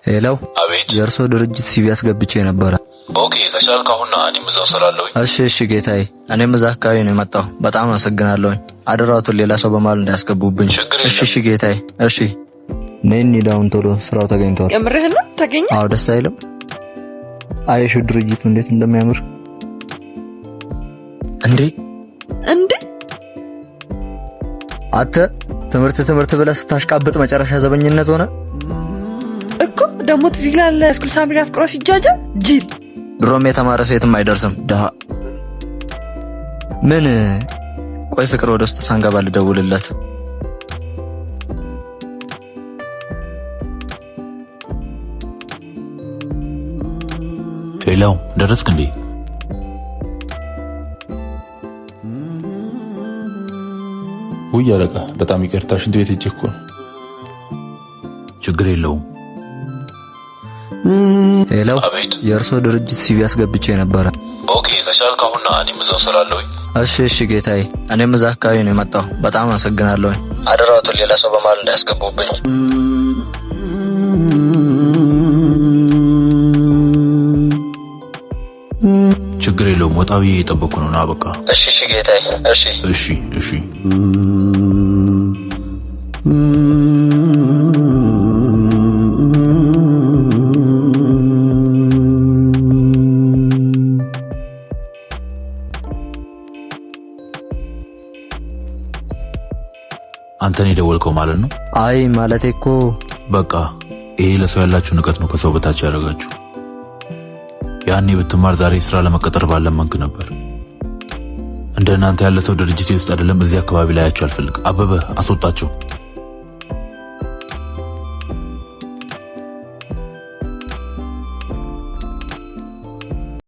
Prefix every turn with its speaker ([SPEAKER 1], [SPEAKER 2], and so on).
[SPEAKER 1] ሄሎ
[SPEAKER 2] አቤት።
[SPEAKER 1] የእርሶ ድርጅት ሲቪ አስገብቼ ነበር።
[SPEAKER 2] ኦኬ ከቻልክ አሁን እኔም እዛው ሰራለሁ።
[SPEAKER 1] እሺ ጌታዬ፣ እኔም እዛ አካባቢ ነው የመጣው። በጣም አመሰግናለሁ። አደራውትን ሌላ ሰው በማል እንዳያስገቡብኝ። እሺ ጌታዬ። እሺ ነኝ ዳውን ቶሎ ስራው ተገኝቷል።
[SPEAKER 3] የምርህና ተገኘ?
[SPEAKER 1] አዎ ደስ አይልም? አይሹ ድርጅቱ እንዴት እንደሚያምር እንዴ አተ ትምህርት ብለህ ስታሽቃብጥ መጨረሻ ዘበኝነት ሆነ
[SPEAKER 3] እኮ። ደሞ ትዝ ይላል ስኩል ሳምሪ አፍቅሮ ሲጃጃ ጂል።
[SPEAKER 1] ድሮም የተማረ ሰው የትም አይደርስም። ደሃ ምን ቆይ ፍቅር ወደ ውስጥ ሳንገባ ልደውልለት።
[SPEAKER 2] ሄሎ ደረስክ እንዴ? ውይ አለቃ በጣም ይቅርታ፣ ሽንት ቤት ሄጄ እኮ ነው። ችግር የለውም።
[SPEAKER 1] ሄሎ
[SPEAKER 2] አቤት።
[SPEAKER 1] የእርሶ ድርጅት ሲቪ አስገብቼ ነበር።
[SPEAKER 2] ኦኬ ከቻልክ አሁን እኔም እዛው ሰራለሁ።
[SPEAKER 1] እሺ ጌታዬ፣ እኔም እዛ አካባቢ ነው የመጣው። በጣም አመሰግናለሁ። አደራውትን ሌላ ሰው በማል እንዳያስገቡብኝ።
[SPEAKER 2] ችግር የለውም። ወጣዊ እየጠበቅኩ ነው። ና በቃ።
[SPEAKER 1] እሺ ጌታዬ።
[SPEAKER 2] እሺ አንተን የደወልከው ማለት ነው?
[SPEAKER 1] አይ ማለቴ እኮ
[SPEAKER 2] በቃ ይሄ ለሰው ያላችሁ ንቀት ነው ከሰው በታች ያደረጋችሁ። ያኔ ብትማር ዛሬ ስራ ለመቀጠር ባለመንክ ነበር። እንደናንተ ያለ ሰው ድርጅቴ ውስጥ አይደለም እዚህ አካባቢ ላይ ያያችሁ አልፈልግ። አበበ አስወጣቸው።